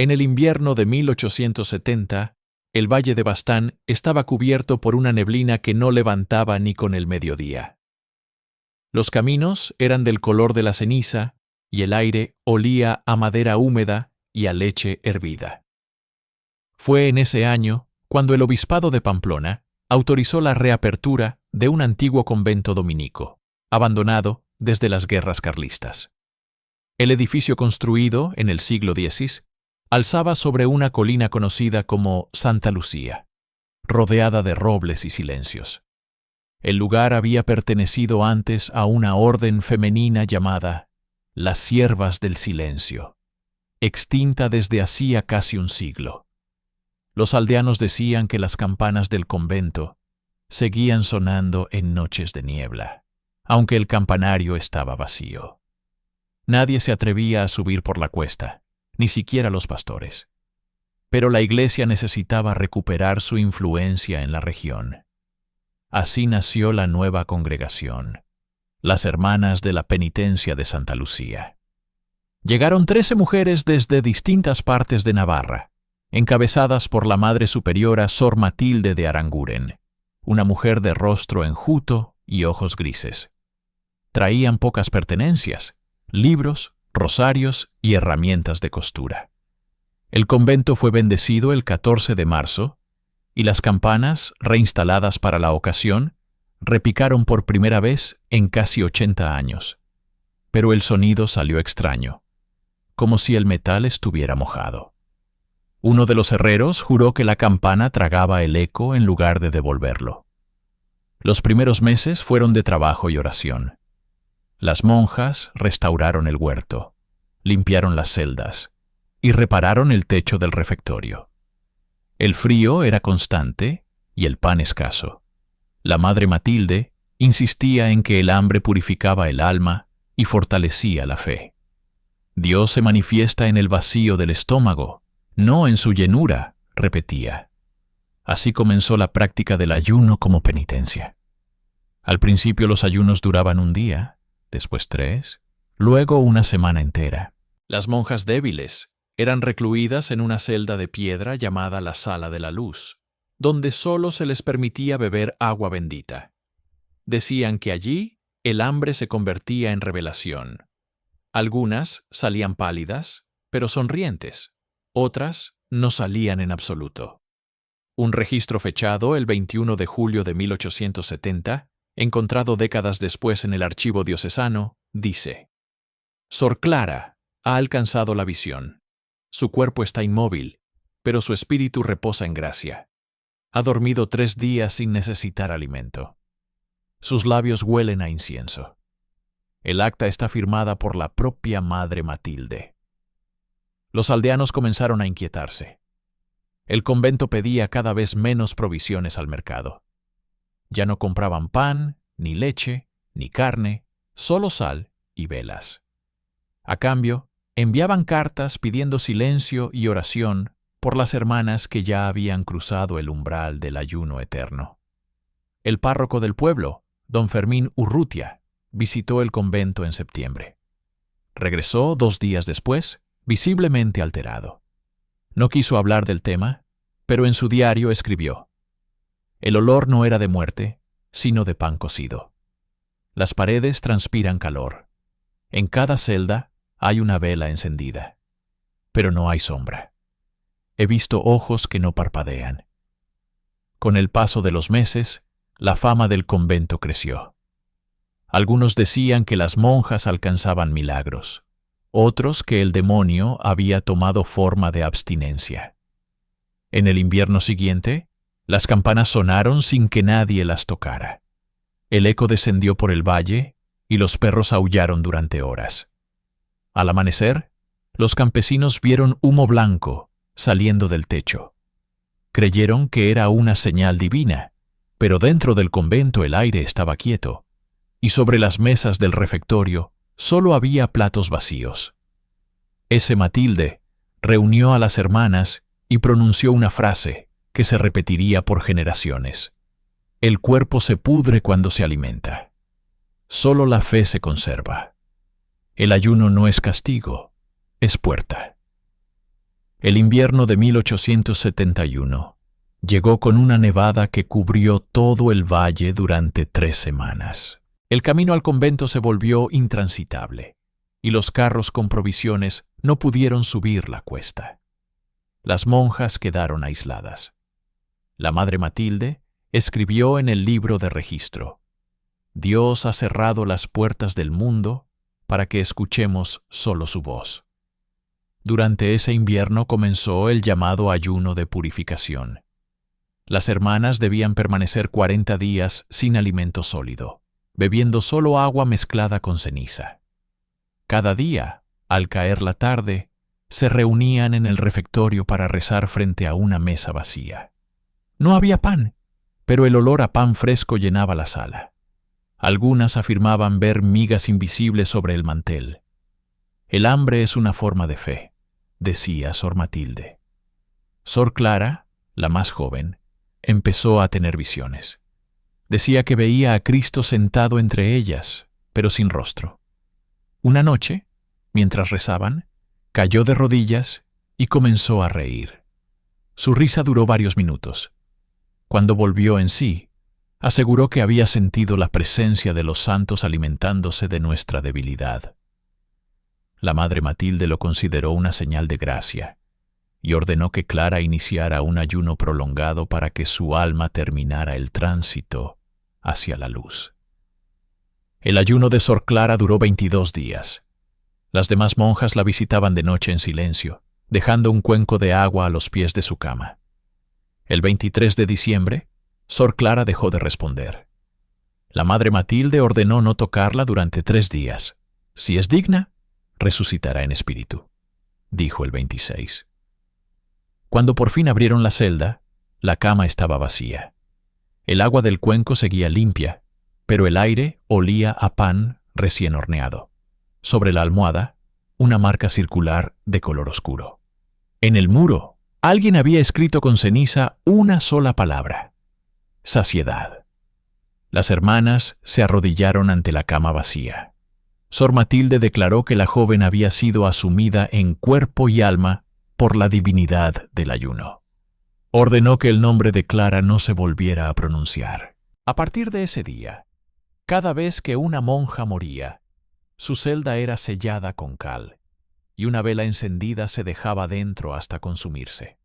En el invierno de 1870, el valle de Baztán estaba cubierto por una neblina que no levantaba ni con el mediodía. Los caminos eran del color de la ceniza y el aire olía a madera húmeda y a leche hervida. Fue en ese año cuando el obispado de Pamplona autorizó la reapertura de un antiguo convento dominico, abandonado desde las guerras carlistas. El edificio construido en el siglo X alzaba sobre una colina conocida como Santa Lucía, rodeada de robles y silencios. El lugar había pertenecido antes a una orden femenina llamada las Siervas del Silencio, extinta desde hacía casi un siglo. Los aldeanos decían que las campanas del convento seguían sonando en noches de niebla, aunque el campanario estaba vacío. Nadie se atrevía a subir por la cuesta, ni siquiera los pastores. Pero la iglesia necesitaba recuperar su influencia en la región. Así nació la nueva congregación, las Hermanas de la Penitencia de Santa Lucía. Llegaron 13 mujeres desde distintas partes de Navarra, encabezadas por la Madre Superiora Sor Matilde de Aranguren, una mujer de rostro enjuto y ojos grises. Traían pocas pertenencias, libros, rosarios y herramientas de costura. El convento fue bendecido el 14 de marzo y las campanas, reinstaladas para la ocasión, repicaron por primera vez en casi 80 años. Pero el sonido salió extraño, como si el metal estuviera mojado. Uno de los herreros juró que la campana tragaba el eco en lugar de devolverlo. Los primeros meses fueron de trabajo y oración. Las monjas restauraron el huerto, limpiaron las celdas y repararon el techo del refectorio. El frío era constante y el pan escaso. La Madre Matilde insistía en que el hambre purificaba el alma y fortalecía la fe. Dios se manifiesta en el vacío del estómago, no en su llenura, repetía. Así comenzó la práctica del ayuno como penitencia. Al principio los ayunos duraban un día, después 3, luego una semana entera. Las monjas débiles eran recluidas en una celda de piedra llamada la Sala de la Luz, donde solo se les permitía beber agua bendita. Decían que allí el hambre se convertía en revelación. Algunas salían pálidas, pero sonrientes. Otras no salían en absoluto. Un registro fechado el 21 de julio de 1870, encontrado décadas después en el archivo diocesano, dice: Sor Clara ha alcanzado la visión. Su cuerpo está inmóvil, pero su espíritu reposa en gracia. Ha dormido 3 días sin necesitar alimento. Sus labios huelen a incienso. El acta está firmada por la propia Madre Matilde. Los aldeanos comenzaron a inquietarse. El convento pedía cada vez menos provisiones al mercado. Ya no compraban pan, ni leche, ni carne, solo sal y velas. A cambio, enviaban cartas pidiendo silencio y oración por las hermanas que ya habían cruzado el umbral del ayuno eterno. El párroco del pueblo, don Fermín Urrutia, visitó el convento en septiembre. Regresó 2 días después, visiblemente alterado. No quiso hablar del tema, pero en su diario escribió: El olor no era de muerte, sino de pan cocido. Las paredes transpiran calor. En cada celda hay una vela encendida, pero no hay sombra. He visto ojos que no parpadean. Con el paso de los meses, la fama del convento creció. Algunos decían que las monjas alcanzaban milagros, otros que el demonio había tomado forma de abstinencia. En el invierno siguiente, las campanas sonaron sin que nadie las tocara. El eco descendió por el valle y los perros aullaron durante horas. Al amanecer, los campesinos vieron humo blanco saliendo del techo. Creyeron que era una señal divina, pero dentro del convento el aire estaba quieto, y sobre las mesas del refectorio solo había platos vacíos. Ese Matilde reunió a las hermanas y pronunció una frase que se repetiría por generaciones: El cuerpo se pudre cuando se alimenta. Solo la fe se conserva. El ayuno no es castigo, es puerta. El invierno de 1871 llegó con una nevada que cubrió todo el valle durante 3 semanas. El camino al convento se volvió intransitable, y los carros con provisiones no pudieron subir la cuesta. Las monjas quedaron aisladas. La madre Matilde escribió en el libro de registro: Dios ha cerrado las puertas del mundo para que escuchemos solo su voz. Durante ese invierno comenzó el llamado ayuno de purificación. Las hermanas debían permanecer 40 días sin alimento sólido, bebiendo solo agua mezclada con ceniza. Cada día, al caer la tarde, se reunían en el refectorio para rezar frente a una mesa vacía. No había pan, pero el olor a pan fresco llenaba la sala. Algunas afirmaban ver migas invisibles sobre el mantel. El hambre es una forma de fe, decía Sor Matilde. Sor Clara, la más joven, empezó a tener visiones. Decía que veía a Cristo sentado entre ellas, pero sin rostro. Una noche, mientras rezaban, cayó de rodillas y comenzó a reír. Su risa duró varios minutos. Cuando volvió en sí, aseguró que había sentido la presencia de los santos alimentándose de nuestra debilidad. La madre Matilde lo consideró una señal de gracia y ordenó que Clara iniciara un ayuno prolongado para que su alma terminara el tránsito hacia la luz. El ayuno de Sor Clara duró 22 días. Las demás monjas la visitaban de noche en silencio, dejando un cuenco de agua a los pies de su cama. El 23 de diciembre, Sor Clara dejó de responder. La madre Matilde ordenó no tocarla durante 3 días. Si es digna, resucitará en espíritu, dijo el 26. Cuando por fin abrieron la celda, la cama estaba vacía. El agua del cuenco seguía limpia, pero el aire olía a pan recién horneado. Sobre la almohada, una marca circular de color oscuro. En el muro, alguien había escrito con ceniza una sola palabra: saciedad. Las hermanas se arrodillaron ante la cama vacía. Sor Matilde declaró que la joven había sido asumida en cuerpo y alma por la divinidad del ayuno. Ordenó que el nombre de Clara no se volviera a pronunciar. A partir de ese día, cada vez que una monja moría, su celda era sellada con cal, y una vela encendida se dejaba dentro hasta consumirse.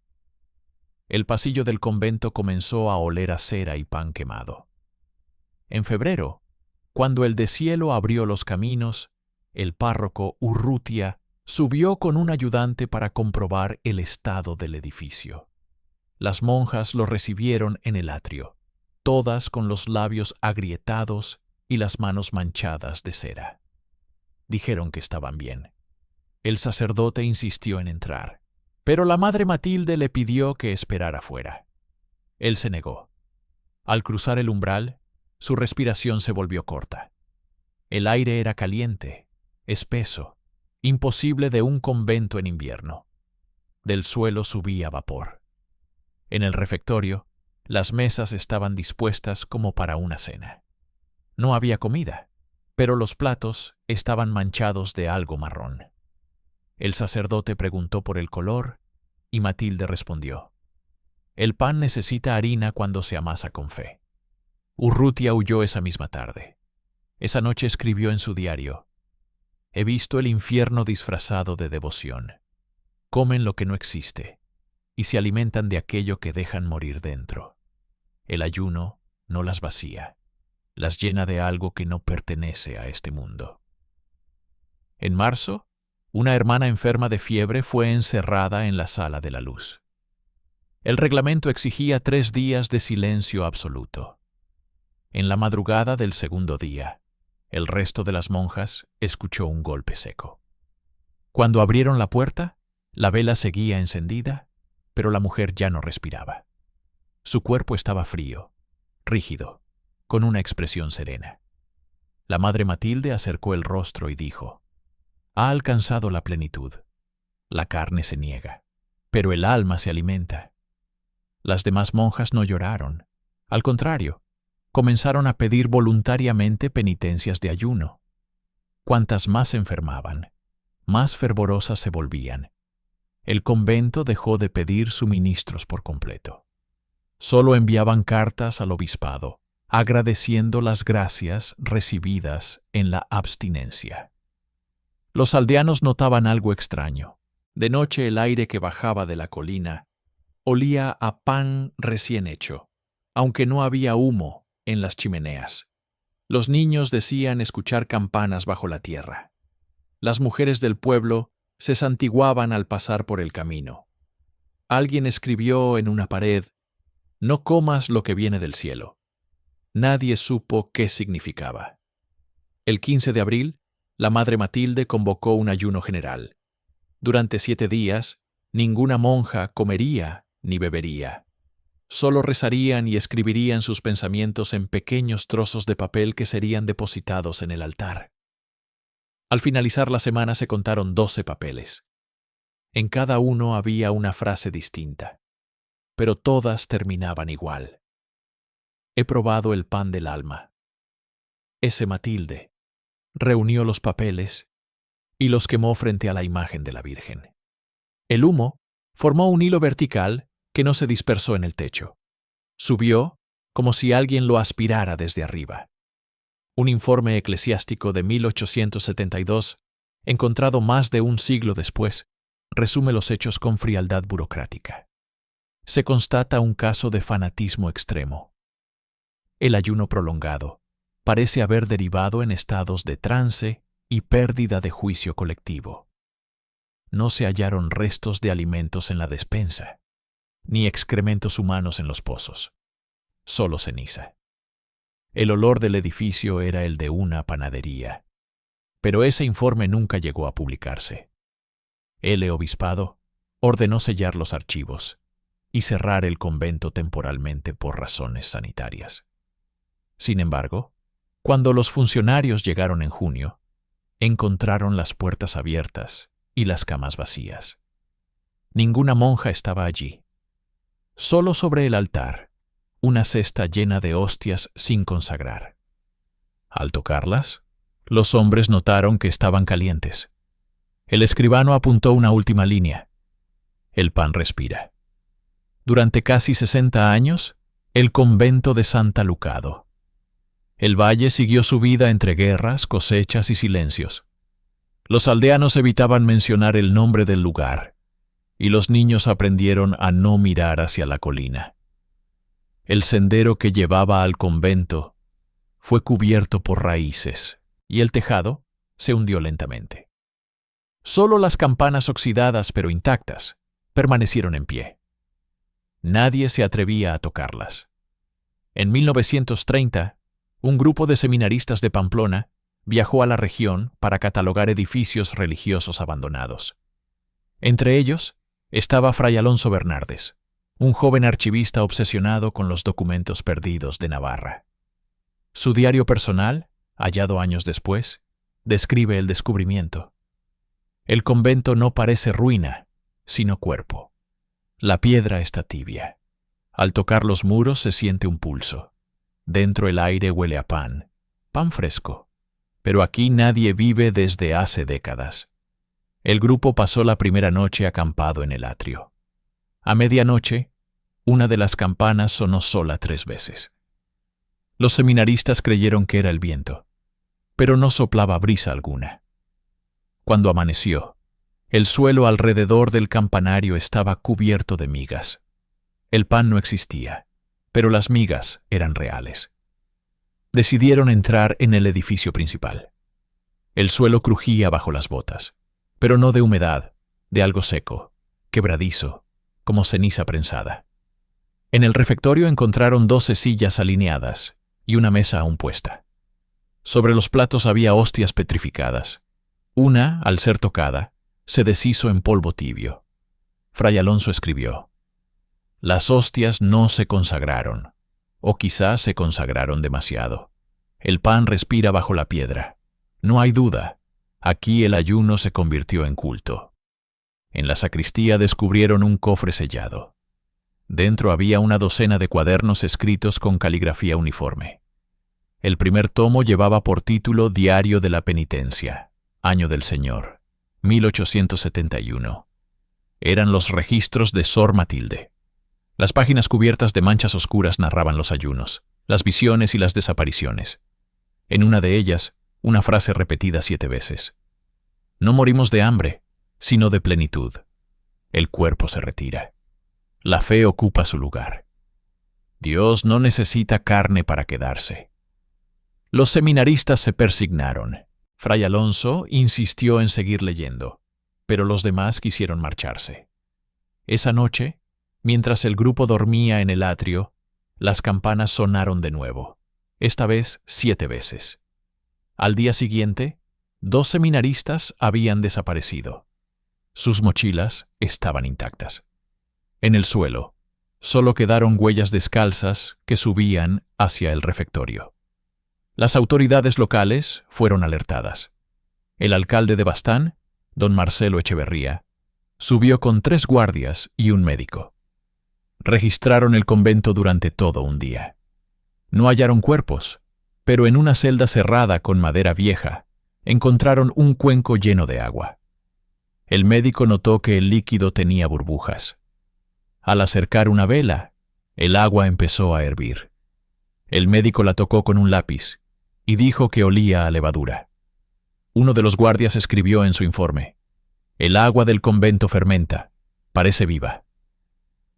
El pasillo del convento comenzó a oler a cera y pan quemado. En febrero, cuando el deshielo abrió los caminos, el párroco Urrutia subió con un ayudante para comprobar el estado del edificio. Las monjas lo recibieron en el atrio, todas con los labios agrietados y las manos manchadas de cera. Dijeron que estaban bien. El sacerdote insistió en entrar, pero la madre Matilde le pidió que esperara fuera. Él se negó. Al cruzar el umbral, su respiración se volvió corta. El aire era caliente, espeso, imposible de un convento en invierno. Del suelo subía vapor. En el refectorio, las mesas estaban dispuestas como para una cena. No había comida, pero los platos estaban manchados de algo marrón. El sacerdote preguntó por el color y Matilde respondió: el pan necesita harina cuando se amasa con fe. Urrutia huyó esa misma tarde. Esa noche escribió en su diario: he visto el infierno disfrazado de devoción. Comen lo que no existe y se alimentan de aquello que dejan morir dentro. El ayuno no las vacía, las llena de algo que no pertenece a este mundo. En marzo, una hermana enferma de fiebre fue encerrada en la sala de la luz. El reglamento exigía 3 días de silencio absoluto. En la madrugada del segundo día, el resto de las monjas escuchó un golpe seco. Cuando abrieron la puerta, la vela seguía encendida, pero la mujer ya no respiraba. Su cuerpo estaba frío, rígido, con una expresión serena. La madre Matilde acercó el rostro y dijo: ha alcanzado la plenitud. La carne se niega, pero el alma se alimenta. Las demás monjas no lloraron. Al contrario, comenzaron a pedir voluntariamente penitencias de ayuno. Cuantas más se enfermaban, más fervorosas se volvían. el convento dejó de pedir suministros por completo. Solo enviaban cartas al obispado, agradeciendo las gracias recibidas en la abstinencia. Los aldeanos notaban algo extraño. De noche el aire que bajaba de la colina olía a pan recién hecho, aunque no había humo en las chimeneas. Los niños decían escuchar campanas bajo la tierra. Las mujeres del pueblo se santiguaban al pasar por el camino. Alguien escribió en una pared: «No comas lo que viene del cielo». Nadie supo qué significaba. El 15 de abril, la madre Matilde convocó un ayuno general. Durante 7 días, ninguna monja comería ni bebería. Solo rezarían y escribirían sus pensamientos en pequeños trozos de papel que serían depositados en el altar. Al finalizar la semana se contaron 12 papeles. En cada uno había una frase distinta, pero todas terminaban igual. He probado el pan del alma. Ese Matilde reunió los papeles y los quemó frente a la imagen de la Virgen. El humo formó un hilo vertical que no se dispersó en el techo. Subió como si alguien lo aspirara desde arriba. Un informe eclesiástico de 1872, encontrado más de un siglo después, resume los hechos con frialdad burocrática. Se constata un caso de fanatismo extremo. El ayuno prolongado parece haber derivado en estados de trance y pérdida de juicio colectivo. No se hallaron restos de alimentos en la despensa, ni excrementos humanos en los pozos, solo ceniza. El olor del edificio era el de una panadería, pero ese informe nunca llegó a publicarse. El obispado ordenó sellar los archivos y cerrar el convento temporalmente por razones sanitarias. Sin embargo, cuando los funcionarios llegaron en junio, encontraron las puertas abiertas y las camas vacías. Ninguna monja estaba allí. Solo sobre el altar, una cesta llena de hostias sin consagrar. Al tocarlas, los hombres notaron que estaban calientes. El escribano apuntó una última línea: el pan respira. Durante casi 60 años, el convento de Santa Lucado. El valle siguió su vida entre guerras, cosechas y silencios. Los aldeanos evitaban mencionar el nombre del lugar, y los niños aprendieron a no mirar hacia la colina. El sendero que llevaba al convento fue cubierto por raíces, y el tejado se hundió lentamente. Solo las campanas oxidadas pero intactas permanecieron en pie. Nadie se atrevía a tocarlas. En 1930, un grupo de seminaristas de Pamplona viajó a la región para catalogar edificios religiosos abandonados. Entre ellos estaba Fray Alonso Bernardes, un joven archivista obsesionado con los documentos perdidos de Navarra. Su diario personal, hallado años después, describe el descubrimiento. El convento no parece ruina, sino cuerpo. La piedra está tibia. Al tocar los muros se siente un pulso. Dentro el aire huele a pan fresco. Pero aquí nadie vive desde hace décadas. El grupo pasó la primera noche acampado en el atrio. A medianoche, una de las campanas sonó sola 3 veces. Los seminaristas creyeron que era el viento, pero no soplaba brisa alguna. Cuando amaneció, el suelo alrededor del campanario estaba cubierto de migas. El pan no existía, pero las migas eran reales. Decidieron entrar en el edificio principal. El suelo crujía bajo las botas, pero no de humedad, de algo seco, quebradizo, como ceniza prensada. En el refectorio encontraron 12 sillas alineadas y una mesa aún puesta. Sobre los platos había hostias petrificadas. Una, al ser tocada, se deshizo en polvo tibio. Fray Alonso escribió: «Las hostias no se consagraron, o quizás se consagraron demasiado. El pan respira bajo la piedra. No hay duda, aquí el ayuno se convirtió en culto». En la sacristía descubrieron un cofre sellado. Dentro había una docena de cuadernos escritos con caligrafía uniforme. El primer tomo llevaba por título Diario de la Penitencia, Año del Señor, 1871. Eran los registros de Sor Matilde. Las páginas cubiertas de manchas oscuras narraban los ayunos, las visiones y las desapariciones. En una de ellas, una frase repetida 7 veces. No morimos de hambre, sino de plenitud. El cuerpo se retira. La fe ocupa su lugar. Dios no necesita carne para quedarse. Los seminaristas se persignaron. Fray Alonso insistió en seguir leyendo, pero los demás quisieron marcharse. Esa noche, mientras el grupo dormía en el atrio, las campanas sonaron de nuevo, esta vez 7 veces. Al día siguiente, 2 seminaristas habían desaparecido. Sus mochilas estaban intactas. En el suelo, solo quedaron huellas descalzas que subían hacia el refectorio. Las autoridades locales fueron alertadas. El alcalde de Baztán, don Marcelo Echeverría, subió con 3 guardias y un médico. Registraron el convento durante todo un día. No hallaron cuerpos, pero en una celda cerrada con madera vieja, encontraron un cuenco lleno de agua. El médico notó que el líquido tenía burbujas. Al acercar una vela, el agua empezó a hervir. El médico la tocó con un lápiz y dijo que olía a levadura. Uno de los guardias escribió en su informe: «El agua del convento fermenta, parece viva».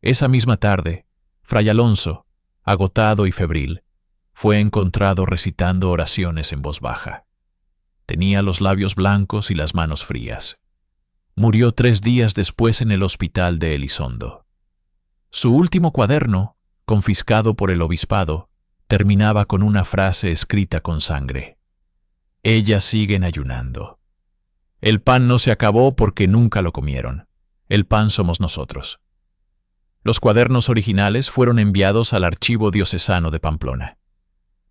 Esa misma tarde, Fray Alonso, agotado y febril, fue encontrado recitando oraciones en voz baja. Tenía los labios blancos y las manos frías. Murió 3 días después en el hospital de Elizondo. Su último cuaderno, confiscado por el obispado, terminaba con una frase escrita con sangre: «Ellas siguen ayunando. El pan no se acabó porque nunca lo comieron. El pan somos nosotros». Los cuadernos originales fueron enviados al Archivo Diocesano de Pamplona.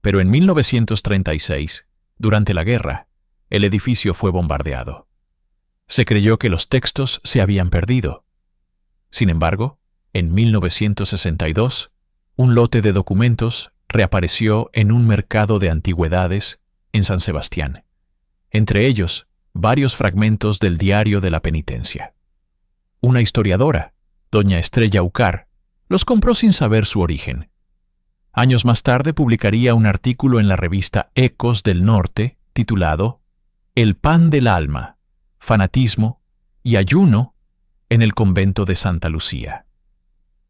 Pero en 1936, durante la guerra, el edificio fue bombardeado. Se creyó que los textos se habían perdido. Sin embargo, en 1962, un lote de documentos reapareció en un mercado de antigüedades en San Sebastián. Entre ellos, varios fragmentos del Diario de la Penitencia. Una historiadora, doña Estrella Ucar, los compró sin saber su origen. Años más tarde publicaría un artículo en la revista Ecos del Norte titulado «El pan del alma, fanatismo y ayuno en el convento de Santa Lucía».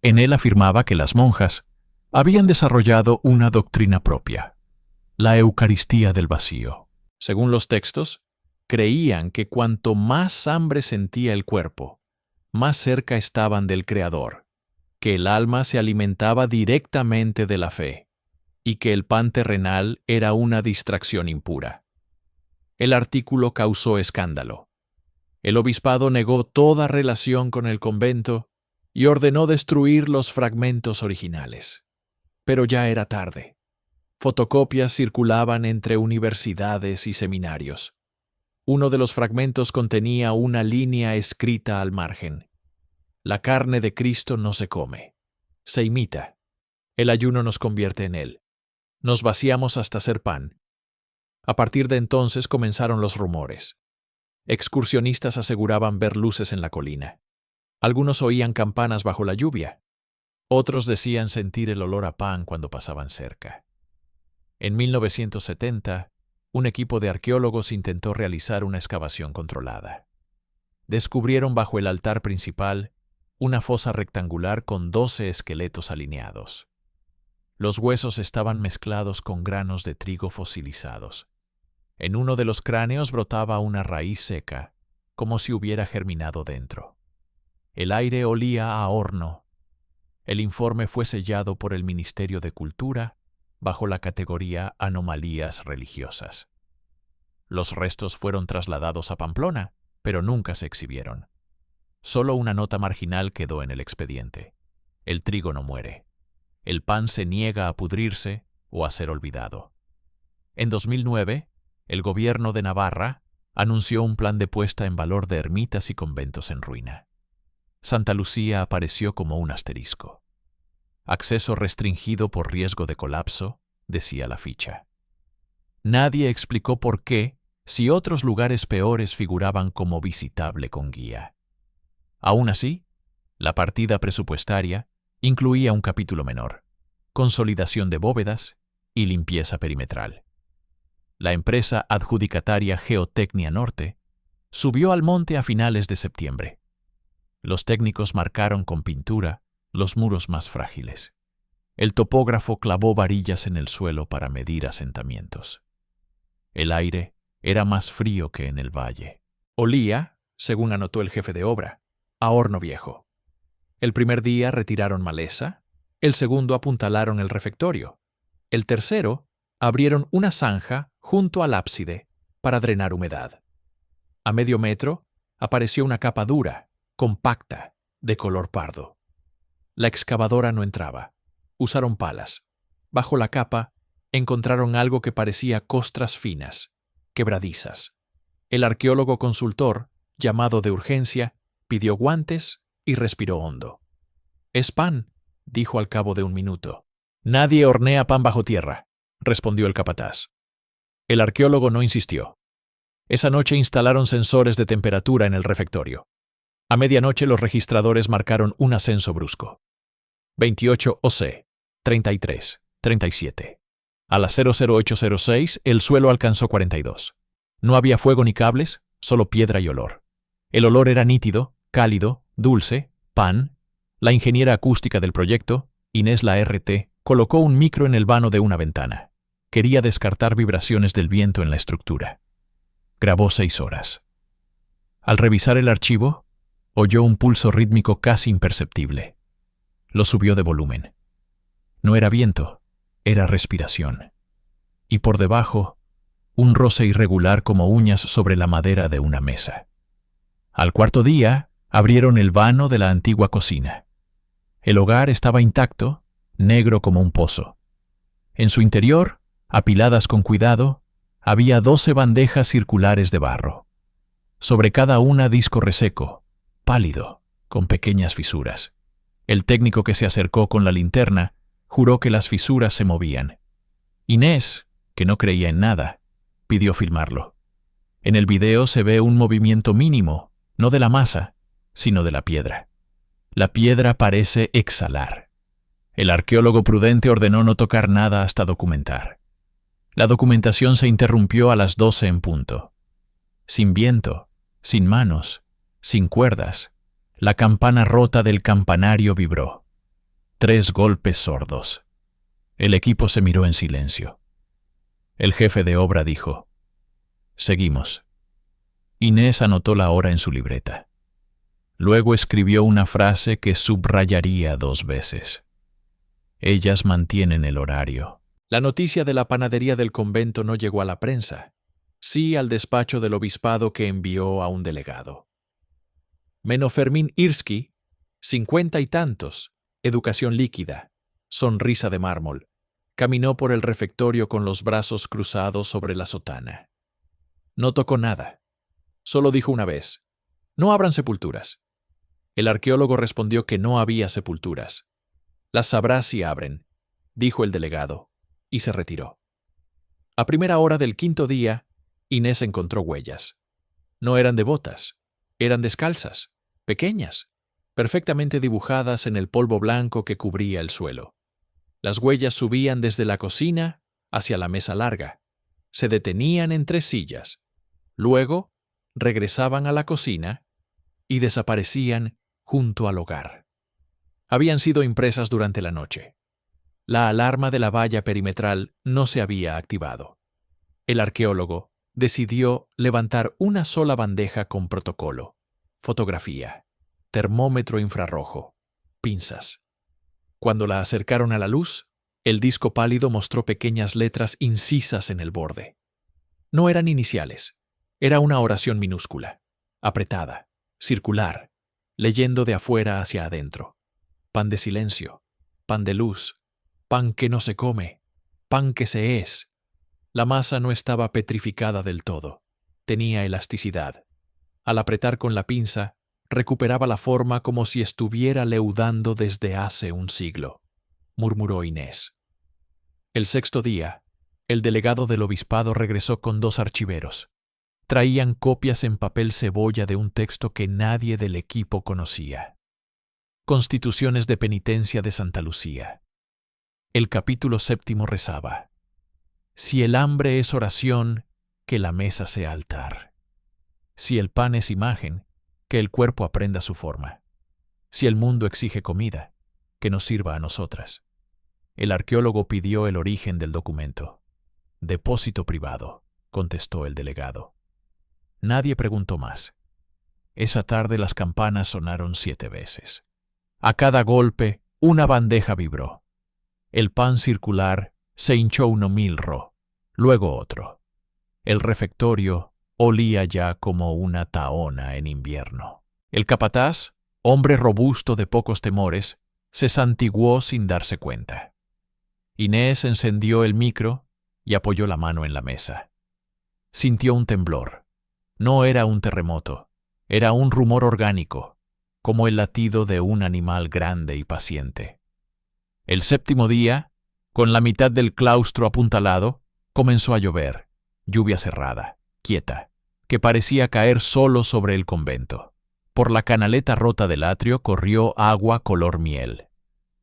En él afirmaba que las monjas habían desarrollado una doctrina propia, la Eucaristía del vacío. Según los textos, creían que cuanto más hambre sentía el cuerpo, más cerca estaban del Creador, que el alma se alimentaba directamente de la fe, y que el pan terrenal era una distracción impura. El artículo causó escándalo. El obispado negó toda relación con el convento y ordenó destruir los fragmentos originales. Pero ya era tarde. Fotocopias circulaban entre universidades y seminarios. Uno de los fragmentos contenía una línea escrita al margen: «La carne de Cristo no se come, se imita. El ayuno nos convierte en él. Nos vaciamos hasta ser pan». A partir de entonces comenzaron los rumores. Excursionistas aseguraban ver luces en la colina. Algunos oían campanas bajo la lluvia. Otros decían sentir el olor a pan cuando pasaban cerca. En 1970, un equipo de arqueólogos intentó realizar una excavación controlada. Descubrieron bajo el altar principal una fosa rectangular con 12 esqueletos alineados. Los huesos estaban mezclados con granos de trigo fosilizados. En uno de los cráneos brotaba una raíz seca, como si hubiera germinado dentro. El aire olía a horno. El informe fue sellado por el Ministerio de Cultura bajo la categoría Anomalías religiosas. Los restos fueron trasladados a Pamplona, pero nunca se exhibieron. Solo una nota marginal quedó en el expediente: el trigo no muere. El pan se niega a pudrirse o a ser olvidado. En 2009, el gobierno de Navarra anunció un plan de puesta en valor de ermitas y conventos en ruina. Santa Lucía apareció como un asterisco. Acceso restringido por riesgo de colapso, decía la ficha. Nadie explicó por qué, si otros lugares peores figuraban como visitable con guía. Aún así, la partida presupuestaria incluía un capítulo menor: consolidación de bóvedas y limpieza perimetral. La empresa adjudicataria Geotecnia Norte subió al monte a finales de septiembre. Los técnicos marcaron con pintura los muros más frágiles. El topógrafo clavó varillas en el suelo para medir asentamientos. El aire era más frío que en el valle. Olía, según anotó el jefe de obra, a horno viejo. El primer día retiraron maleza, el segundo apuntalaron el refectorio, el tercero abrieron una zanja junto al ábside para drenar humedad. A medio metro apareció una capa dura, compacta, de color pardo. La excavadora no entraba. Usaron palas. Bajo la capa encontraron algo que parecía costras finas, quebradizas. El arqueólogo consultor, llamado de urgencia, pidió guantes y respiró hondo. «Es pan», dijo al cabo de un minuto. «Nadie hornea pan bajo tierra», respondió el capataz. El arqueólogo no insistió. Esa noche instalaron sensores de temperatura en el refectorio. A medianoche los registradores marcaron un ascenso brusco. 28 OC, 33, 37. A las 00806 el suelo alcanzó 42. No había fuego ni cables, solo piedra y olor. El olor era nítido, cálido, dulce, pan. La ingeniera acústica del proyecto, Inés La RT, colocó un micro en el vano de una ventana. Quería descartar vibraciones del viento en la estructura. Grabó 6 horas. Al revisar el archivo, oyó un pulso rítmico casi imperceptible. Lo subió de volumen. No era viento, era respiración. Y por debajo, un roce irregular como uñas sobre la madera de una mesa. Al cuarto día, abrieron el vano de la antigua cocina. El hogar estaba intacto, negro como un pozo. En su interior, apiladas con cuidado, había 12 bandejas circulares de barro. Sobre cada una disco reseco, pálido, con pequeñas fisuras. El técnico que se acercó con la linterna juró que las fisuras se movían. Inés, que no creía en nada, pidió filmarlo. En el video se ve un movimiento mínimo, no de la masa, sino de la piedra. La piedra parece exhalar. El arqueólogo prudente ordenó no tocar nada hasta documentar. La documentación se interrumpió a las 12 en punto. Sin viento, sin manos, sin cuerdas, la campana rota del campanario vibró. 3 golpes sordos. El equipo se miró en silencio. El jefe de obra dijo: «Seguimos». Inés anotó la hora en su libreta. Luego escribió una frase que subrayaría 2 veces. «Ellas mantienen el horario». La noticia de la panadería del convento no llegó a la prensa, sí al despacho del obispado que envió a un delegado. Menofermín Irsky, 50 y tantos, educación líquida, sonrisa de mármol, caminó por el refectorio con los brazos cruzados sobre la sotana. No tocó nada. Solo dijo una vez: «No abran sepulturas». El arqueólogo respondió que no había sepulturas. «Las sabrás si abren», dijo el delegado, y se retiró. A primera hora del quinto día, Inés encontró huellas. No eran de botas, eran descalzas, pequeñas, perfectamente dibujadas en el polvo blanco que cubría el suelo. Las huellas subían desde la cocina hacia la mesa larga, se detenían en 3 sillas, luego regresaban a la cocina y desaparecían junto al hogar. Habían sido impresas durante la noche. La alarma de la valla perimetral no se había activado. El arqueólogo decidió levantar una sola bandeja con protocolo: fotografía, termómetro infrarrojo, pinzas. Cuando la acercaron a la luz, el disco pálido mostró pequeñas letras incisas en el borde. No eran iniciales, era una oración minúscula, apretada, circular, leyendo de afuera hacia adentro. Pan de silencio, pan de luz, pan que no se come, pan que se es. La masa no estaba petrificada del todo, tenía elasticidad. Al apretar con la pinza, recuperaba la forma como si estuviera leudando desde hace un siglo, murmuró Inés. El sexto día, el delegado del obispado regresó con 2 archiveros. Traían copias en papel cebolla de un texto que nadie del equipo conocía. Constituciones de penitencia de Santa Lucía. El capítulo 7 rezaba: Si el hambre es oración, que la mesa sea altar. Si el pan es imagen, que el cuerpo aprenda su forma. Si el mundo exige comida, que nos sirva a nosotras. El arqueólogo pidió el origen del documento. Depósito privado, contestó el delegado. Nadie preguntó más. Esa tarde las campanas sonaron 7 veces. A cada golpe, una bandeja vibró. El pan circular se hinchó 1000 ro, luego otro. El refectorio olía ya como una tahona en invierno. El capataz, hombre robusto de pocos temores, se santiguó sin darse cuenta. Inés encendió el micro y apoyó la mano en la mesa. Sintió un temblor. No era un terremoto, era un rumor orgánico, como el latido de un animal grande y paciente. El 7º día, con la mitad del claustro apuntalado, comenzó a llover, lluvia cerrada, quieta, que parecía caer solo sobre el convento. Por la canaleta rota del atrio corrió agua color miel.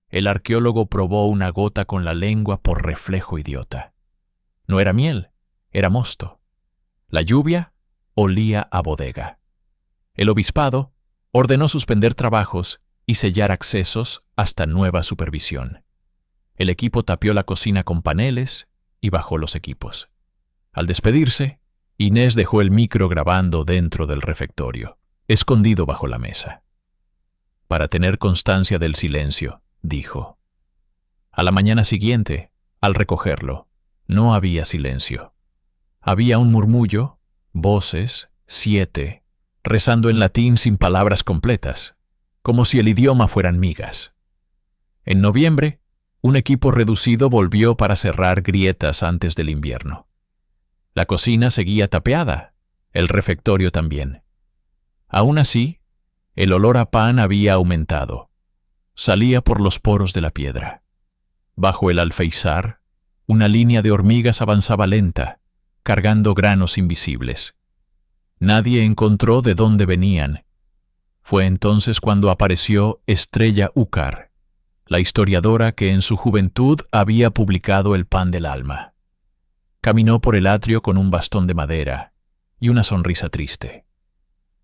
El arqueólogo probó una gota con la lengua por reflejo idiota. No era miel, era mosto. La lluvia olía a bodega. El obispado ordenó suspender trabajos y sellar accesos hasta nueva supervisión. El equipo tapió la cocina con paneles y bajó los equipos. Al despedirse, Inés dejó el micro grabando dentro del refectorio, escondido bajo la mesa. Para tener constancia del silencio, dijo. A la mañana siguiente, al recogerlo, no había silencio. Había un murmullo, voces, 7, rezando en latín sin palabras completas, como si el idioma fueran migas. En noviembre, un equipo reducido volvió para cerrar grietas antes del invierno. La cocina seguía tapeada, el refectorio también. Aún así, el olor a pan había aumentado. Salía por los poros de la piedra. Bajo el alféizar, una línea de hormigas avanzaba lenta, cargando granos invisibles. Nadie encontró de dónde venían. Fue entonces cuando apareció Estrella Úcar, la historiadora que en su juventud había publicado El pan del alma. Caminó por el atrio con un bastón de madera y una sonrisa triste.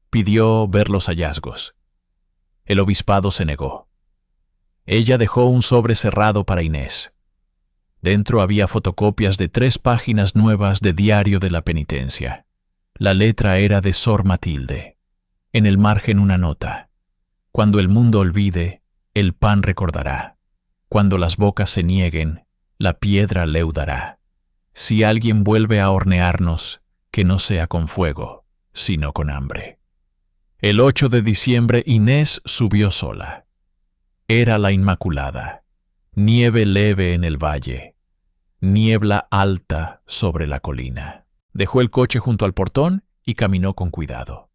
Pidió ver los hallazgos. El obispado se negó. Ella dejó un sobre cerrado para Inés. Dentro había fotocopias de 3 páginas nuevas de Diario de la Penitencia. La letra era de Sor Matilde. En el margen una nota. Cuando el mundo olvide, el pan recordará. Cuando las bocas se nieguen, la piedra leudará. Si alguien vuelve a hornearnos, que no sea con fuego, sino con hambre. El 8 de diciembre Inés subió sola. Era la Inmaculada. Nieve leve en el valle. Niebla alta sobre la colina. Dejó el coche junto al portón y caminó con cuidado.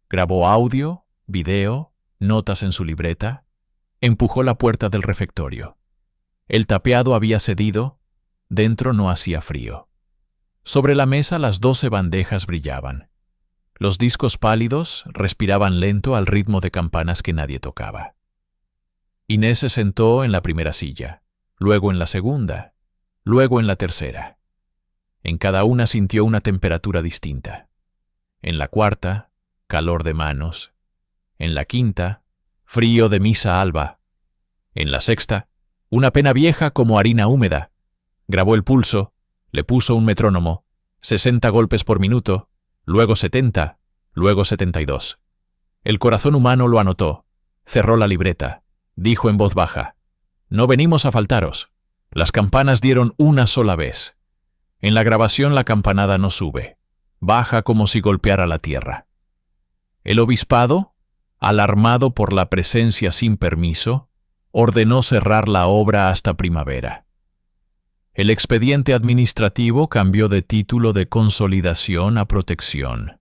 Grabó audio, video, notas en su libreta. Empujó la puerta del refectorio. El tapeado había cedido. Dentro no hacía frío. Sobre la mesa las 12 bandejas brillaban. Los discos pálidos respiraban lento al ritmo de campanas que nadie tocaba. Inés se sentó en la primera silla, luego en la segunda, luego en la tercera. En cada una sintió una temperatura distinta. En la cuarta, calor de manos. En la quinta, frío de misa alba. En la sexta, una pena vieja como harina húmeda. Grabó el pulso, le puso un metrónomo, 60 golpes por minuto, luego 70, luego 72. El corazón humano lo anotó, cerró la libreta, dijo en voz baja: «No venimos a faltaros». Las campanas dieron una sola vez. En la grabación la campanada no sube, baja como si golpeara la tierra. El obispado, alarmado por la presencia sin permiso, ordenó cerrar la obra hasta primavera. El expediente administrativo cambió de título de consolidación a protección.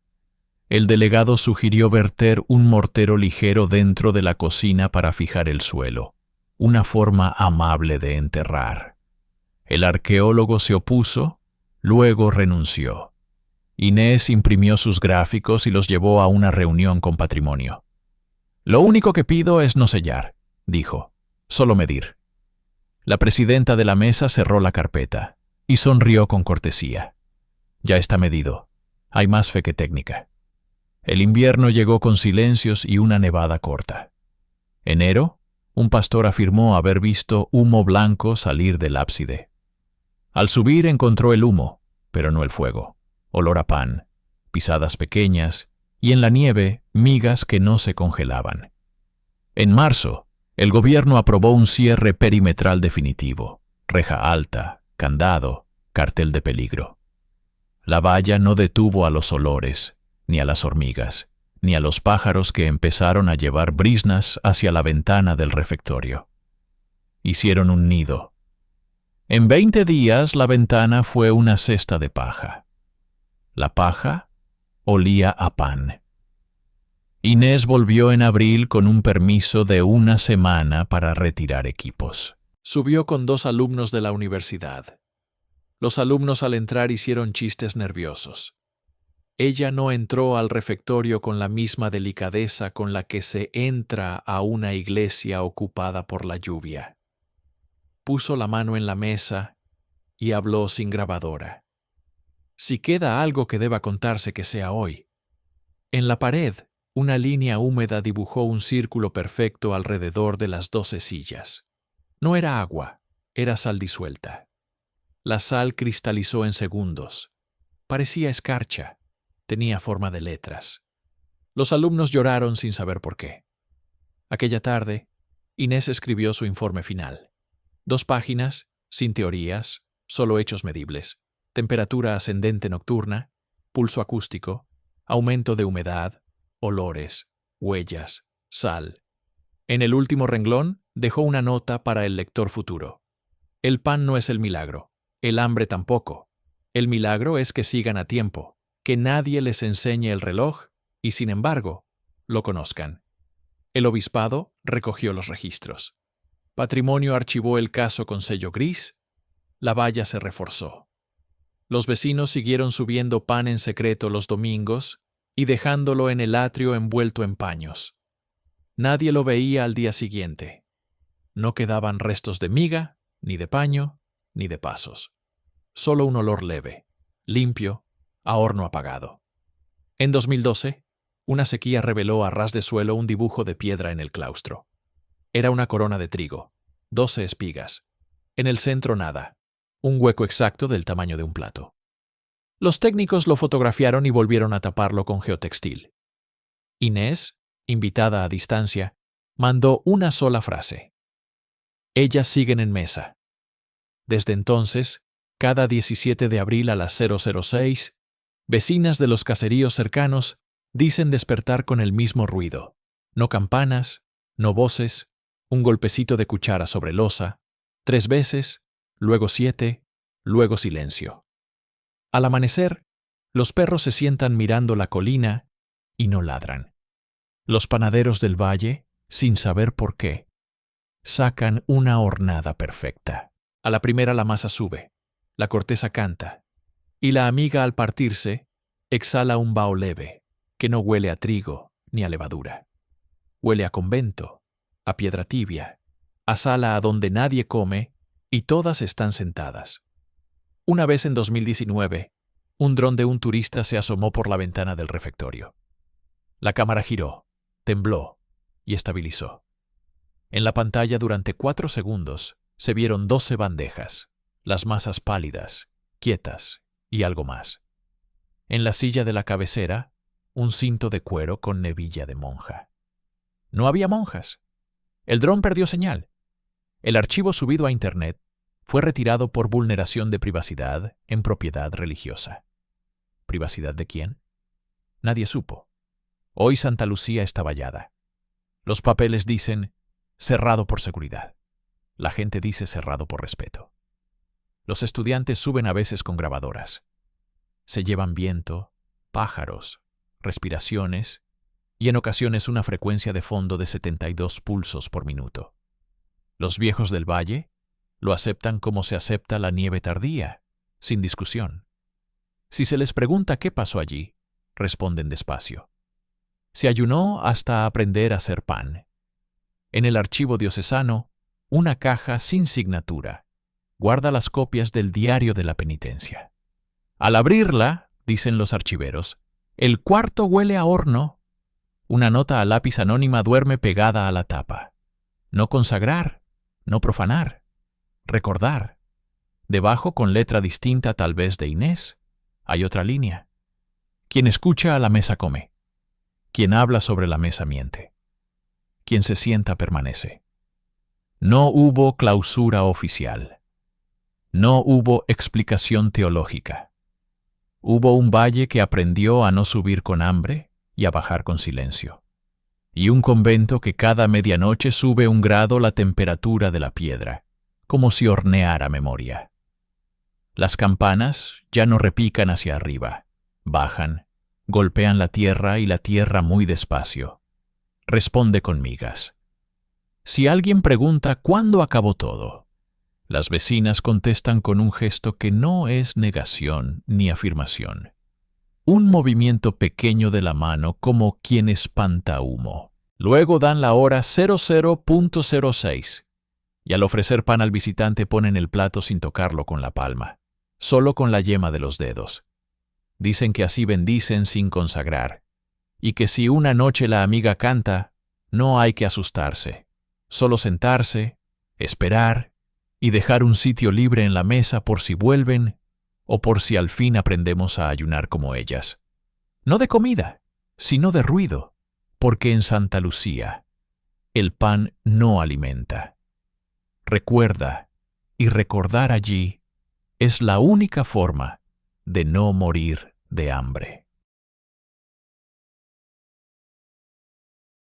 El delegado sugirió verter un mortero ligero dentro de la cocina para fijar el suelo, una forma amable de enterrar. El arqueólogo se opuso, luego renunció. Inés imprimió sus gráficos y los llevó a una reunión con Patrimonio. «Lo único que pido es no sellar», dijo, «solo medir». La presidenta de la mesa cerró la carpeta y sonrió con cortesía. «Ya está medido. Hay más fe que técnica». El invierno llegó con silencios y una nevada corta. Enero, un pastor afirmó haber visto humo blanco salir del ábside. Al subir encontró el humo, pero no el fuego. Olor a pan, pisadas pequeñas y en la nieve migas que no se congelaban. En marzo, el gobierno aprobó un cierre perimetral definitivo, reja alta, candado, cartel de peligro. La valla no detuvo a los olores, ni a las hormigas, ni a los pájaros que empezaron a llevar briznas hacia la ventana del refectorio. Hicieron un nido. En 20 días la ventana fue una cesta de paja. La paja olía a pan. Inés volvió en abril con un permiso de 1 semana para retirar equipos. Subió con 2 alumnos de la universidad. Los alumnos al entrar hicieron chistes nerviosos. Ella no entró al refectorio con la misma delicadeza con la que se entra a una iglesia ocupada por la lluvia. Puso la mano en la mesa y habló sin grabadora. Si queda algo que deba contarse, que sea hoy. En la pared, una línea húmeda dibujó un círculo perfecto alrededor de las 12 sillas. No era agua, era sal disuelta. La sal cristalizó en segundos. Parecía escarcha. Tenía forma de letras. Los alumnos lloraron sin saber por qué. Aquella tarde, Inés escribió su informe final. 2 páginas, sin teorías, solo hechos medibles. Temperatura ascendente nocturna, pulso acústico, aumento de humedad, olores, huellas, sal. En el último renglón dejó una nota para el lector futuro. El pan no es el milagro, el hambre tampoco. El milagro es que sigan a tiempo, que nadie les enseñe el reloj y, sin embargo, lo conozcan. El obispado recogió los registros. Patrimonio archivó el caso con sello gris. La valla se reforzó. Los vecinos siguieron subiendo pan en secreto los domingos y dejándolo en el atrio envuelto en paños. Nadie lo veía al día siguiente. No quedaban restos de miga, ni de paño, ni de pasos. Solo un olor leve, limpio, a horno apagado. En 2012, una sequía reveló a ras de suelo un dibujo de piedra en el claustro. Era una corona de trigo, 12 espigas. En el centro nada, un hueco exacto del tamaño de un plato. Los técnicos lo fotografiaron y volvieron a taparlo con geotextil. Inés, invitada a distancia, mandó una sola frase. Ellas siguen en mesa. Desde entonces, cada 17 de abril a las 006, vecinas de los caseríos cercanos dicen despertar con el mismo ruido. No campanas, no voces, un golpecito de cuchara sobre losa, 3 veces, luego 7, luego silencio. Al amanecer, los perros se sientan mirando la colina y no ladran. Los panaderos del valle, sin saber por qué, sacan una hornada perfecta. A la primera la masa sube, la corteza canta, y la amiga al partirse exhala un vaho leve, que no huele a trigo ni a levadura. Huele a convento, a piedra tibia, a sala a donde nadie come y todas están sentadas. Una vez en 2019, un dron de un turista se asomó por la ventana del refectorio. La cámara giró, tembló y estabilizó. En la pantalla durante 4 segundos se vieron 12 bandejas, las masas pálidas, quietas y algo más. En la silla de la cabecera, un cinto de cuero con nebilla de monja. No había monjas. El dron perdió señal. El archivo subido a Internet fue retirado por vulneración de privacidad en propiedad religiosa. ¿Privacidad de quién? Nadie supo. Hoy Santa Lucía está vallada. Los papeles dicen cerrado por seguridad. La gente dice cerrado por respeto. Los estudiantes suben a veces con grabadoras. Se llevan viento, pájaros, respiraciones y en ocasiones una frecuencia de fondo de 72 pulsos por minuto. Los viejos del valle lo aceptan como se acepta la nieve tardía, sin discusión. Si se les pregunta qué pasó allí, responden despacio. Se ayunó hasta aprender a hacer pan. En el archivo diocesano, una caja sin signatura guarda las copias del diario de la penitencia. Al abrirla, dicen los archiveros, el cuarto huele a horno. Una nota a lápiz anónima duerme pegada a la tapa. No consagrar, no profanar, recordar. Debajo, con letra distinta tal vez de Inés, hay otra línea. Quien escucha a la mesa come. Quien habla sobre la mesa miente. Quien se sienta permanece. No hubo clausura oficial. No hubo explicación teológica. Hubo un valle que aprendió a no subir con hambre y a bajar con silencio. Y un convento que cada medianoche sube 1 grado la temperatura de la piedra, como si horneara memoria. Las campanas ya no repican hacia arriba, bajan, golpean la tierra y la tierra muy despacio. Responde con migas. Si alguien pregunta cuándo acabó todo, las vecinas contestan con un gesto que no es negación ni afirmación. Un movimiento pequeño de la mano como quien espanta humo. Luego dan la hora 00.06 y al ofrecer pan al visitante ponen el plato sin tocarlo con la palma, solo con la yema de los dedos. Dicen que así bendicen sin consagrar, y que si una noche la amiga canta, no hay que asustarse, solo sentarse, esperar y dejar un sitio libre en la mesa por si vuelven o por si al fin aprendemos a ayunar como ellas. No de comida, sino de ruido, porque en Santa Lucía el pan no alimenta. Recuerda, y recordar allí es la única forma de no morir de hambre.